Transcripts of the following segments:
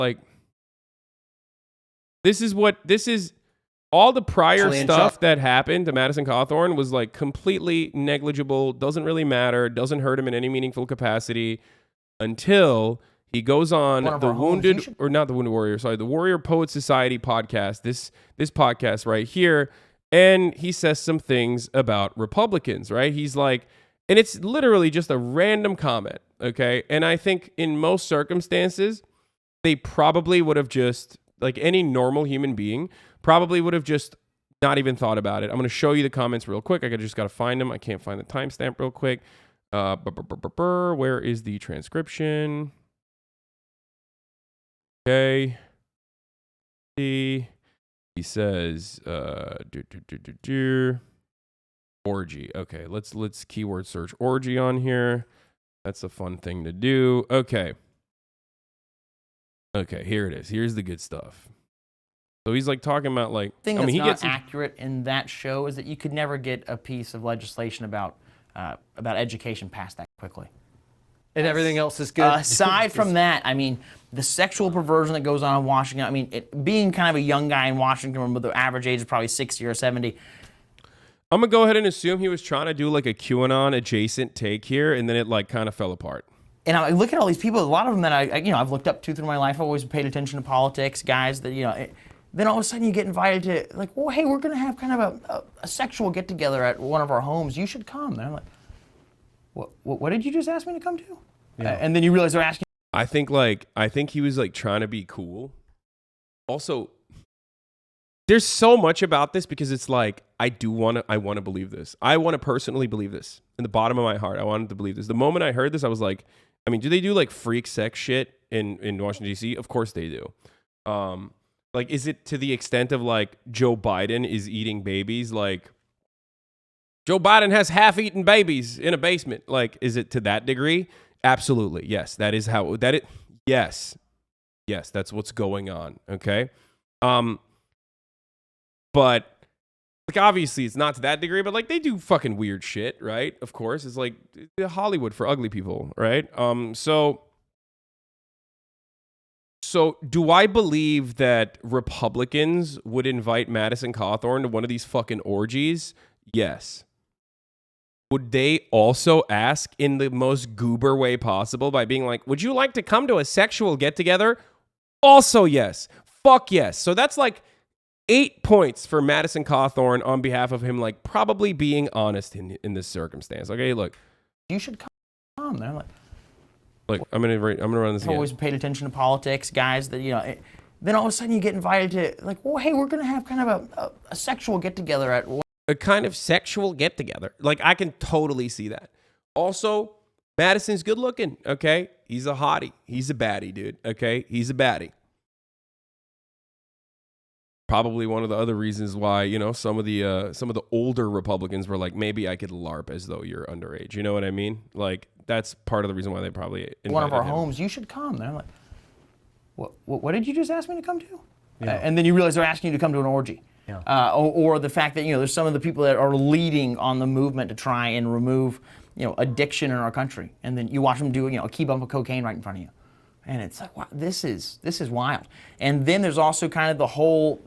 Like, this is all the prior stuff that happened to Madison Cawthorn was like completely negligible, doesn't really matter, doesn't hurt him in any meaningful capacity until he goes on the Wounded, or not the Wounded Warrior, sorry, the Warrior Poet Society podcast, this podcast right here, and he says some things about Republicans, right? He's like, and it's literally just a random comment, okay? And I think in most circumstances, they probably would have just, like any normal human being, probably would have just not even thought about it. I'm going to show you the comments real quick. I just got to find them. I can't find the timestamp real quick. Where is the transcription? Okay. He says, orgy. Okay, let's keyword search orgy on here. That's a fun thing to do. Okay, here it is. Here's the good stuff. So he's like talking about like, thing that's not accurate in that show is that you could never get a piece of legislation about education passed that quickly. And everything else is good. Aside from that, I mean, the sexual perversion that goes on in Washington, I mean, being kind of a young guy in Washington, with the average age is probably 60 or 70. I'm going to go ahead and assume he was trying to do like a QAnon adjacent take here, and then it like kind of fell apart. And I look at all these people, a lot of them that I've looked up to through my life. I've always paid attention to politics, guys that, then all of a sudden you get invited to, like, well, hey, we're going to have kind of a sexual get-together at one of our homes. You should come. And I'm like, what did you just ask me to come to? Yeah. And then you realize they're asking. I think he was like trying to be cool. Also, there's so much about this because it's like, I want to believe this. I want to personally believe this. In the bottom of my heart, I wanted to believe this. The moment I heard this, I was like, I mean, do they do like freak sex shit in Washington, D.C.? Of course they do. Like, is it to the extent of like Joe Biden is eating babies? Like, Joe Biden has half-eaten babies in a basement. Like, is it to that degree? Absolutely. Yes, that is how that it. Yes, that's what's going on. Okay. But like, obviously it's not to that degree, but like they do fucking weird shit, right? Of course, it's like Hollywood for ugly people, right? So do I believe that Republicans would invite Madison Cawthorn to one of these fucking orgies? Yes. Would they also ask in the most goober way possible by being like, would you like to come to a sexual get-together? Also yes. Fuck yes. So that's like 8 points for Madison Cawthorn on behalf of him, like probably being honest in this circumstance. Okay, look. You should come. They're like, look, I'm gonna run this again. I've always paid attention to politics, guys that, then all of a sudden you get invited to, like, well, hey, we're going to have kind of a sexual get-together at one. A kind of sexual get-together. Like, I can totally see that. Also, Madison's good looking, okay? He's a hottie. He's a baddie, dude, okay? He's a baddie. Probably one of the other reasons why, some of the older Republicans were like, maybe I could LARP as though you're underage. You know what I mean? Like, that's part of the reason why they probably invited one of our him. homes. You should come. And I'm like, what did you just ask me to come to? Yeah. And then you realize they're asking you to come to an orgy. Yeah. Or the fact that, there's some of the people that are leading on the movement to try and remove, addiction in our country. And then you watch them do, a key bump of cocaine right in front of you. And it's like, wow, this is wild. And then there's also kind of the whole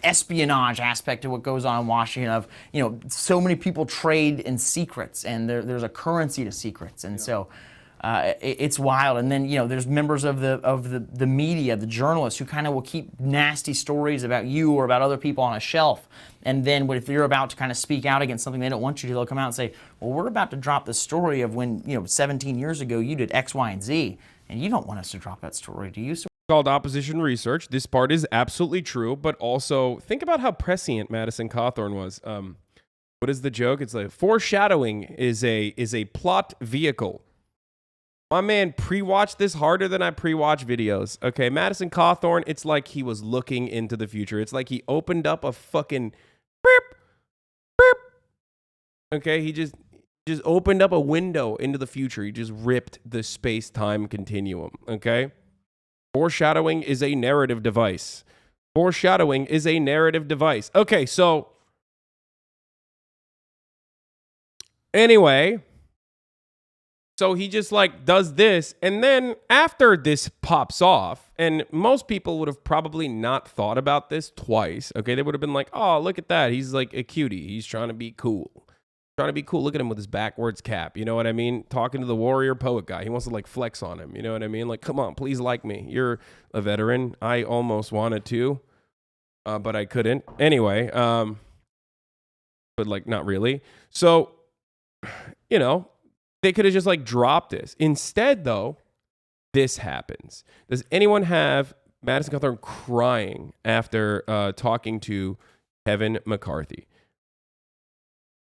espionage aspect to what goes on in Washington of, so many people trade in secrets, and there's a currency to secrets. And so it's wild. And then, there's members of the media, the journalists, who kind of will keep nasty stories about you or about other people on a shelf. And then if you're about to kind of speak out against something they don't want you to, they'll come out and say, well, we're about to drop the story of when, 17 years ago you did X, Y, and Z, and you don't want us to drop that story, do you? Called opposition research. This part is absolutely true, but also think about how prescient Madison Cawthorn was. What is the joke? It's like foreshadowing is a plot vehicle. My man pre-watched this harder than I pre-watch videos. Okay, Madison Cawthorn, it's like he was looking into the future. It's like he opened up a fucking beep. Okay, he just opened up a window into the future. He just ripped the space-time continuum, okay? Foreshadowing is a narrative device. Foreshadowing is a narrative device. Okay, so anyway, So he just like does this. And then after this pops off, and most people would have probably not thought about this twice. Okay. They would have been like, oh, look at that. He's like a cutie. He's trying to be cool. Trying to be cool. Look at him with his backwards cap. You know what I mean? Talking to the warrior poet guy. He wants to like flex on him. You know what I mean? Like, come on, please like me. You're a veteran. I almost wanted to, but I couldn't. Anyway, but like not really. So, you know, they could have just like dropped this. Instead, though, this happens. Does anyone have Madison Cawthorn crying after talking to Kevin McCarthy?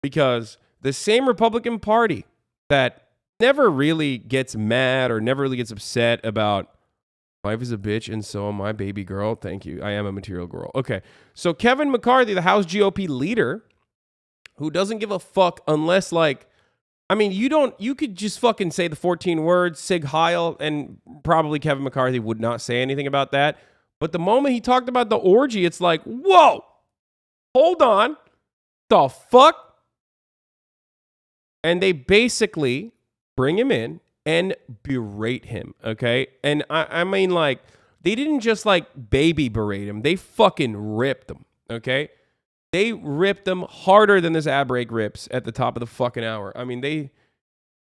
Because the same Republican Party that never really gets mad or never really gets upset about life is a bitch and so am I, baby girl. Thank you. I am a material girl. Okay. So Kevin McCarthy, the House GOP leader, who doesn't give a fuck unless like, I mean, you could just fucking say the 14 words, Sig Heil, and probably Kevin McCarthy would not say anything about that. But the moment he talked about the orgy, it's like, whoa, hold on. The fuck? And they basically bring him in and berate him, okay? And I mean, like, they didn't just, like, baby berate him. They fucking ripped him, okay? They ripped him harder than this ad break rips at the top of the fucking hour. I mean, they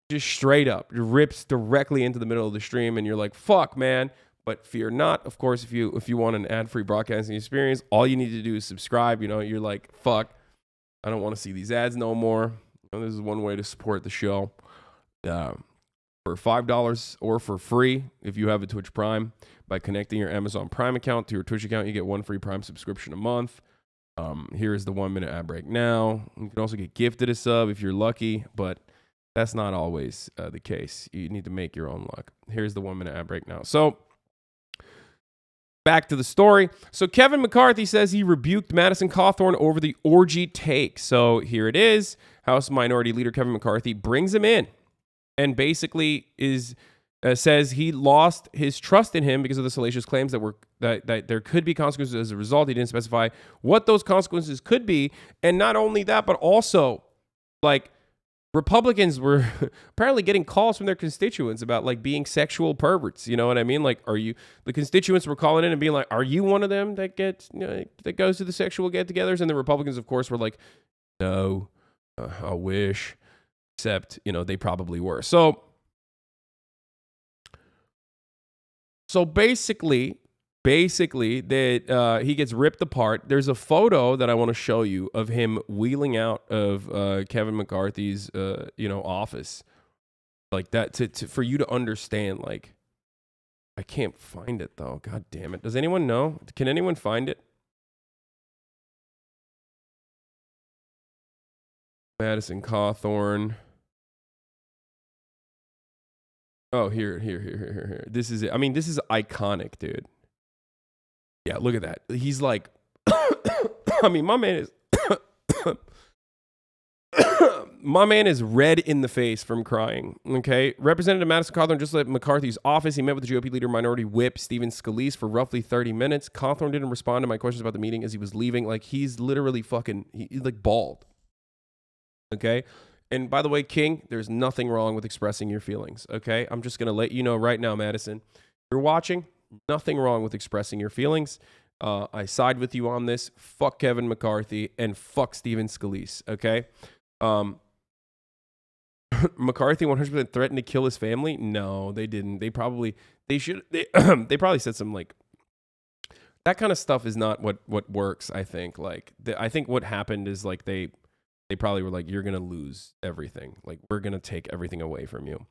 just straight up rips directly into the middle of the stream, and you're like, fuck, man. But fear not. Of course, if you want an ad-free broadcasting experience, all you need to do is subscribe. You know, you're like, fuck, I don't want to see these ads no more. This is one way to support the show for $5 or for free if you have a Twitch Prime. By connecting your Amazon Prime account to your Twitch account, you get one free Prime subscription a month. Here is the 1 minute ad break now. You can also get gifted a sub if you're lucky, but that's not always the case. You need to make your own luck. Here's the 1 minute ad break now. So back to the story. So Kevin McCarthy says he rebuked Madison Cawthorn over the orgy take. So here it is. House Minority Leader Kevin McCarthy brings him in and basically says he lost his trust in him because of the salacious claims that there could be consequences as a result. He didn't specify what those consequences could be. And not only that, but also like Republicans were apparently getting calls from their constituents about like being sexual perverts. You know what I mean? Like, the constituents were calling in and being like, are you one of them that that goes to the sexual get-togethers? And the Republicans, of course, were like, no, I wish, except, they probably were. So basically that he gets ripped apart. There's a photo that I want to show you of him wheeling out of Kevin McCarthy's office, like that for you to understand. Like, I can't find it though. God damn it! Does anyone know? Can anyone find it? Madison Cawthorn. Oh, here. This is it. I mean, this is iconic, dude. Yeah, look at that. He's like, I mean, my man is red in the face from crying. Okay, Representative Madison Cawthorn just left McCarthy's office. He met with the GOP leader, Minority Whip Stephen Scalise, for roughly 30 minutes. Cawthorn didn't respond to my questions about the meeting as he was leaving. Like, he's literally he's like bald. Okay. And by the way, King, there's nothing wrong with expressing your feelings. Okay. I'm just going to let you know right now, Madison, you're watching. Nothing wrong with expressing your feelings. I side with you on this. Fuck Kevin McCarthy and fuck Stephen Scalise. Okay. McCarthy 100% threatened to kill his family. No, they didn't. They probably said some like, that kind of stuff is not what works. I think I think what happened is like, they probably were like, you're going to lose everything. Like, we're going to take everything away from you.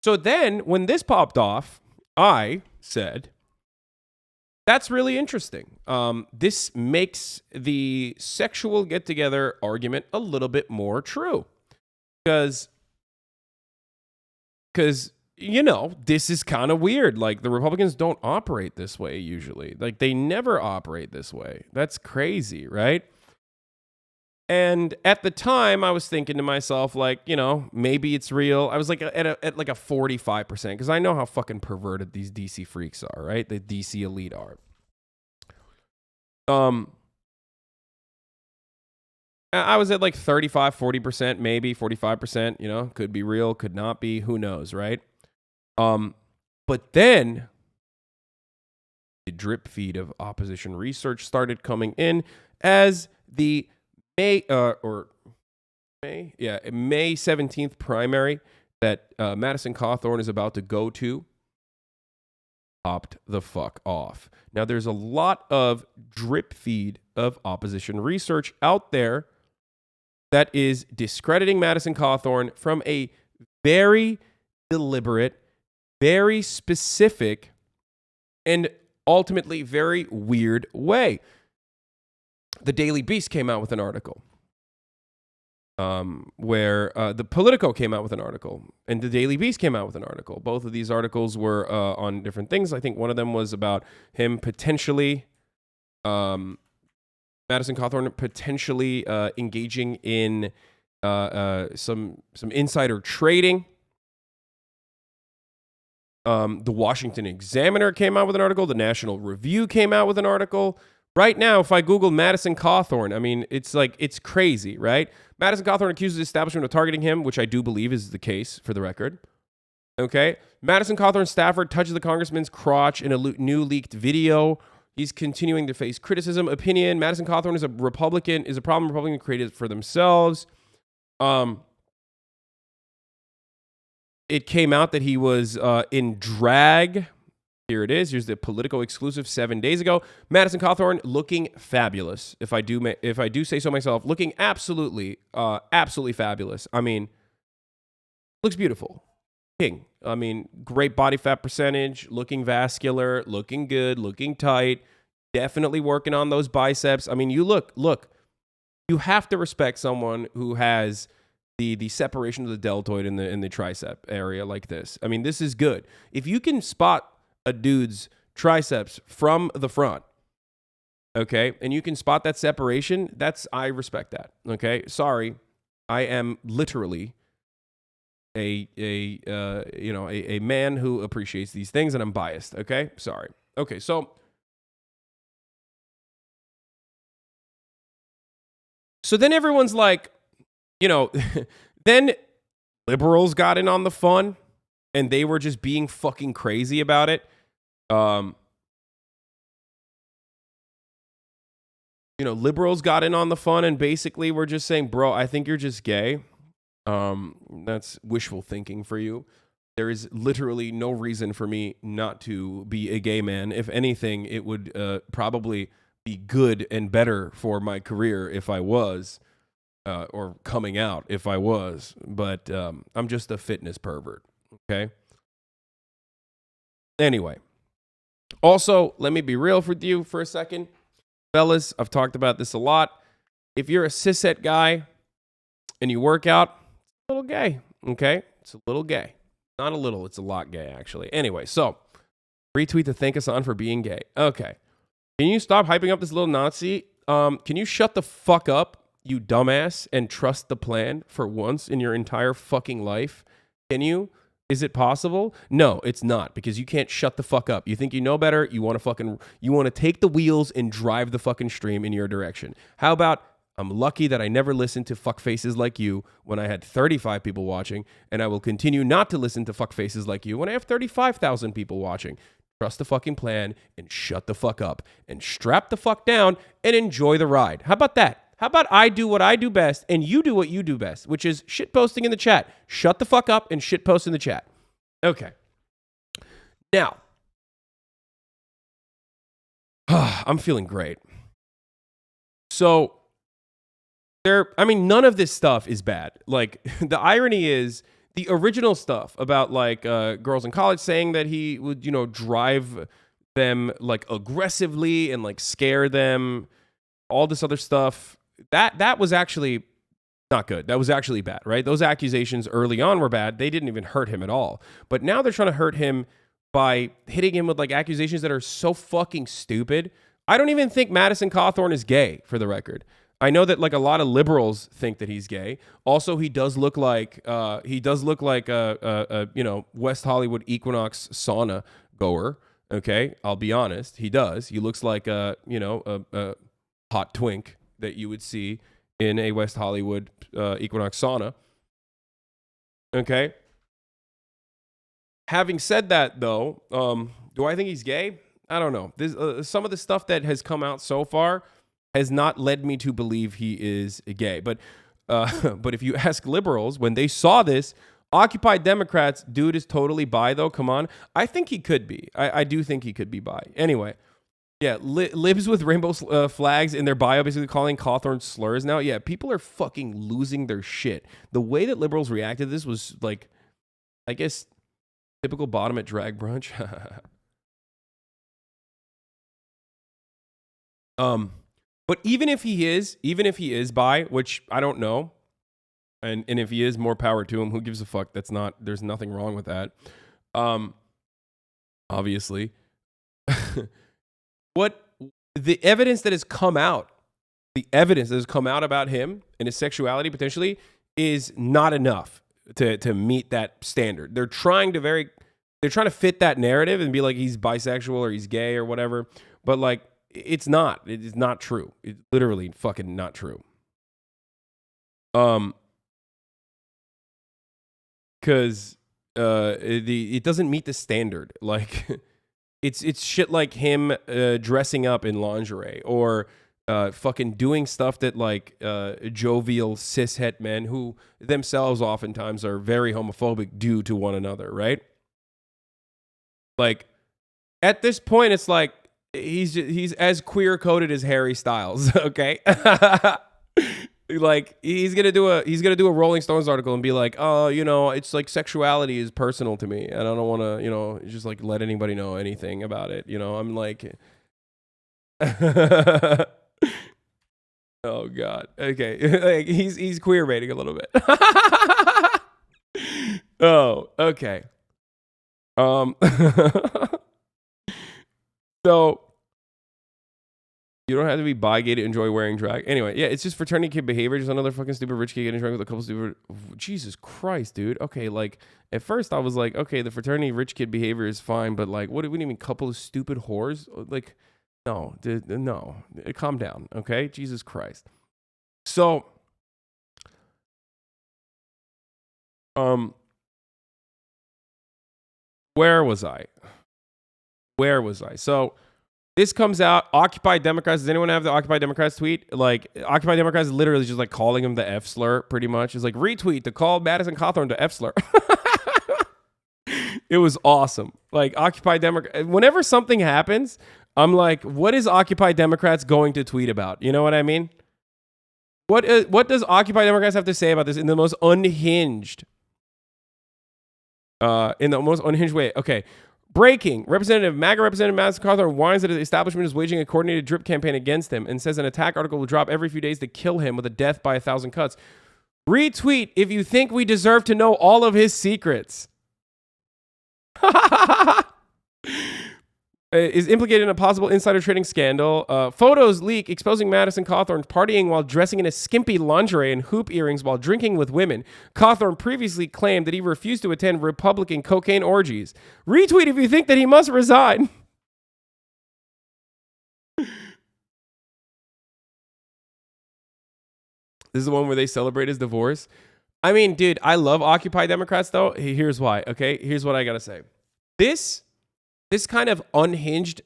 So then when this popped off, I said, that's really interesting. This makes the sexual get-together argument a little bit more true. Because, this is kind of weird. Like, the Republicans don't operate this way usually. Like, they never operate this way. That's crazy, right? And at the time, I was thinking to myself, like, maybe it's real. I was like at like a 45% because I know how fucking perverted these DC freaks are, right? The DC elite are. I was at like 35, 40%, maybe 45%, you know, could be real, could not be, who knows, right? But then the drip feed of opposition research started coming in as the May 17th primary that Madison Cawthorn is about to go to popped the fuck off. Now, there's a lot of drip feed of opposition research out there that is discrediting Madison Cawthorn from a very deliberate, very specific, and ultimately very weird way. The Daily Beast came out with an article where the Politico came out with an article and the Daily Beast came out with an article. Both of these articles were on different things. I think one of them was about him potentially, Madison Cawthorn potentially engaging in some insider trading. The Washington Examiner came out with an article. The National Review came out with an article. Right now, if I Google Madison Cawthorn, I mean, it's crazy, right? Madison Cawthorn accuses the establishment of targeting him, which I do believe is the case, for the record. Okay? Madison Cawthorn staffer touches the congressman's crotch in a new leaked video. He's continuing to face criticism. Opinion: Madison Cawthorn is a problem Republicans created for themselves. It came out that he was in drag. Here it is. Here's the Politico exclusive 7 days ago. Madison Cawthorn looking fabulous. If I do say so myself, looking absolutely fabulous. I mean, looks beautiful. King. I mean, great body fat percentage, looking vascular, looking good, looking tight, definitely working on those biceps. I mean, you look, you have to respect someone who has the separation of the deltoid in the tricep area like this. I mean, this is good. If you can spot a dude's triceps from the front, okay, and you can spot that separation, I respect that. Okay, sorry, I am literally a man who appreciates these things, and I'm biased. Okay, sorry. Okay, so then everyone's like, you know, then liberals got in on the fun, and they were just being fucking crazy about it. Liberals got in on the fun and basically were just saying, bro, I think you're just gay. That's wishful thinking for you. There is literally no reason for me not to be a gay man. If anything, it would probably be good and better for my career if I was, or coming out if I was. But I'm just a fitness pervert, okay? Anyway. Also, let me be real with you for a second. Fellas, I've talked about this a lot. If you're a cishet guy and you work out, it's a little gay, okay? It's a little gay. Not a little, it's a lot gay, actually. Anyway, so, retweet to thank us on for being gay. Okay. Can you stop hyping up this little Nazi? Can you shut the fuck up, you dumbass, and trust the plan for once in your entire fucking life? Can you? Is it possible? No, it's not, because you can't shut the fuck up. You think you know better. You want to take the wheels and drive the fucking stream in your direction. How about, I'm lucky that I never listened to fuckfaces like you when I had 35 people watching, and I will continue not to listen to fuckfaces like you when I have 35,000 people watching. Trust the fucking plan and shut the fuck up and strap the fuck down and enjoy the ride. How about that? How about I do what I do best and you do what you do best, which is shit posting in the chat. Shut the fuck up and shit post in the chat. Okay. Now, I'm feeling great. So, none of this stuff is bad. Like, the irony is, the original stuff about, like, girls in college saying that he would, drive them, like, aggressively and, like, scare them, all this other stuff, that was actually not good. That was actually bad, right? Those accusations early on were bad. They didn't even hurt him at all. But now they're trying to hurt him by hitting him with, like, accusations that are so fucking stupid. I don't even think Madison Cawthorn is gay, for the record. I know that, like, a lot of liberals think that he's gay. Also, he does look like a West Hollywood Equinox sauna goer. Okay, I'll be honest, he does. He looks like a hot twink that you would see in a West Hollywood Equinox sauna. Okay. Having said that, though, do I think he's gay? I don't know. This, some of the stuff that has come out so far has not led me to believe he is gay. But if you ask liberals, when they saw this, Occupy Democrats, dude is totally bi, though. Come on. I think he could be. I do think he could be bi. Anyway, yeah, libs with rainbow flags in their bio basically calling Cawthorn slurs now. Yeah, people are fucking losing their shit. The way that liberals reacted to this was like, I guess, typical bottom at drag brunch. But even if he is bi, which I don't know, and if he is, more power to him. Who gives a fuck? There's nothing wrong with that. Obviously. What the evidence that has come out about him and his sexuality potentially is not enough to meet that standard. They're trying to fit that narrative and be like he's bisexual or he's gay or whatever, but like it's not. It is not true. It's literally fucking not true. Because it doesn't meet the standard. Like it's shit like him dressing up in lingerie or fucking doing stuff that like jovial cishet men who themselves oftentimes are very homophobic do to one another, right? Like at this point, it's like he's as queer coded as Harry Styles. Okay. Like he's gonna do a Rolling Stones article and be like, oh, you know, it's like sexuality is personal to me and I don't want to, you know, just like let anybody know anything about it. You know, I'm like, oh God, okay, like he's queer baiting a little bit. Oh, okay. So. You don't have to be bi gay to enjoy wearing drag. Anyway, yeah, it's just fraternity kid behavior. Just another fucking stupid rich kid getting drunk with a couple stupid... Jesus Christ, dude. Okay, like, at first I was like, okay, the fraternity rich kid behavior is fine, but like, what do we even couple of stupid whores? Like, no, dude, no. Calm down, okay? Jesus Christ. So, where was I? So... This comes out, Occupy Democrats. Does anyone have the Occupy Democrats tweet? Like, Occupy Democrats is literally just like calling him the F slur, pretty much. It's like, retweet to call Madison Cawthorn the F slur. It was awesome. Like, Occupy Democrats. Whenever something happens, I'm like, what is Occupy Democrats going to tweet about? You know what I mean? What does Occupy Democrats have to say about this in the most unhinged way? Okay. Breaking. MAGA Representative Madison Cawthorn whines that the establishment is waging a coordinated drip campaign against him and says an attack article will drop every few days to kill him with a death by 1,000 cuts. Retweet if you think we deserve to know all of his secrets. Is implicated in a possible insider trading scandal. Photos leak exposing Madison Cawthorn partying while dressing in a skimpy lingerie and hoop earrings while drinking with women. Cawthorn previously claimed that he refused to attend Republican cocaine orgies. Retweet if you think that he must resign. This is the one where they celebrate his divorce. I mean, dude, I love Occupy Democrats, though. Here's why, okay? Here's what I gotta say. This kind of unhinged,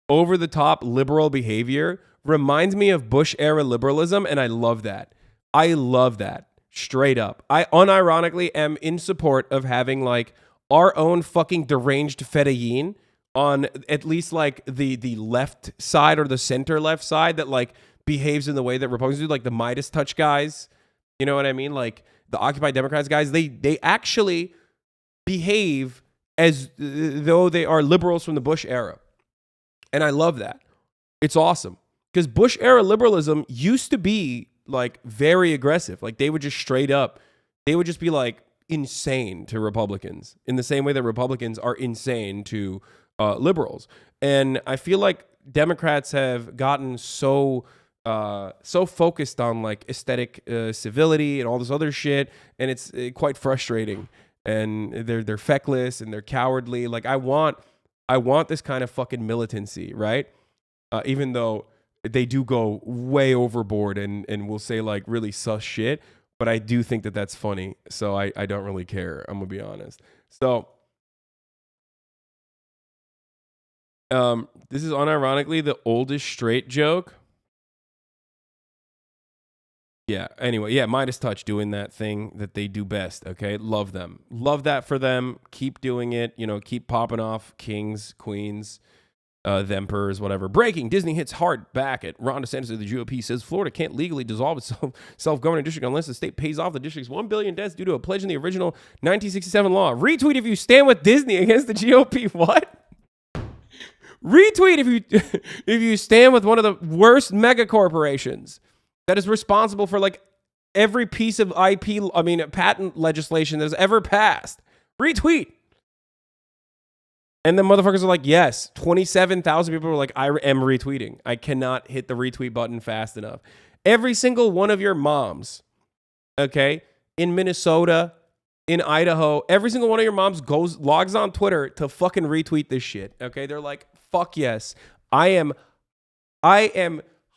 over-the-top liberal behavior reminds me of Bush-era liberalism, and I love that. I love that. Straight up. I unironically am in support of having, like, our own fucking deranged fedayeen on at least, like, the left side or the center-left side that, like, behaves in the way that Republicans do, like the Midas touch guys. You know what I mean? Like, the Occupy Democrats guys, they actually behave as though they are liberals from the Bush era. And I love that. It's awesome. Because Bush era liberalism used to be like very aggressive. Like they would just straight up, they would just be like insane to Republicans in the same way that Republicans are insane to liberals. And I feel like Democrats have gotten so focused on like aesthetic civility and all this other shit. And it's quite frustrating. And they're feckless and they're cowardly. Like I want this kind of fucking militancy, right? Even though they do go way overboard and will say like really sus shit. But I do think that that's funny. So I don't really care. I'm going to be honest. So this is unironically the oldest straight joke. Yeah. Anyway, yeah, Midas Touch doing that thing that they do best. Okay. Love them. Love that for them. Keep doing it. You know, keep popping off kings, queens, the emperors, whatever. Breaking. Disney hits hard back at Ron DeSantis of the GOP. Says Florida can't legally dissolve its self-governing district unless the state pays off the district's $1 billion debts due to a pledge in the original 1967 law. Retweet if you stand with Disney against the GOP. What? Retweet if you stand with one of the worst mega corporations that is responsible for like every piece of patent legislation that has ever passed. Retweet. And the motherfuckers are like, yes. 27,000 people were like, I am retweeting. I cannot hit the retweet button fast enough. Every single one of your moms, okay, in Minnesota, in Idaho, every single one of your moms logs on Twitter to fucking retweet this shit. Okay, they're like, fuck yes. I am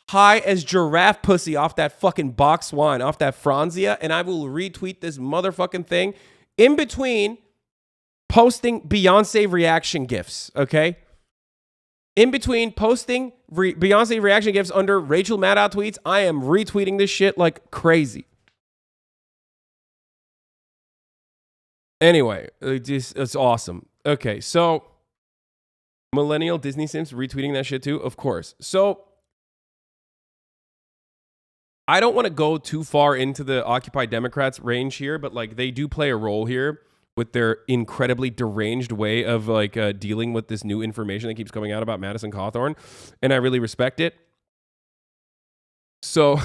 high as giraffe pussy off that fucking box wine, off that Franzia, and I will retweet this motherfucking thing in between posting Beyonce reaction gifs, okay? In between posting Beyonce reaction gifs under Rachel Maddow tweets, I am retweeting this shit like crazy. Anyway, it's awesome. Okay, so millennial Disney Sims retweeting that shit too, of course. So I don't want to go too far into the Occupy Democrats range here, but like they do play a role here with their incredibly deranged way of like dealing with this new information that keeps coming out about Madison Cawthorn, and I really respect it. So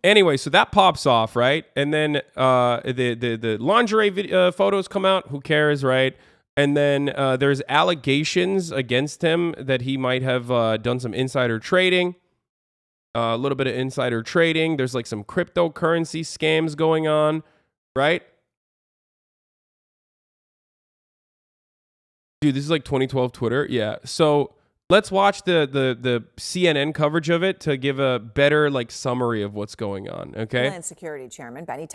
anyway, so that pops off, right? And then the lingerie photos come out. Who cares, right? And then there's allegations against him that he might have done some insider trading. A little bit of insider trading. There's like some cryptocurrency scams going on, right? Dude, this is like 2012 Twitter. Yeah. So let's watch the CNN coverage of it to give a better like summary of what's going on. Okay. Homeland Security Chairman Benny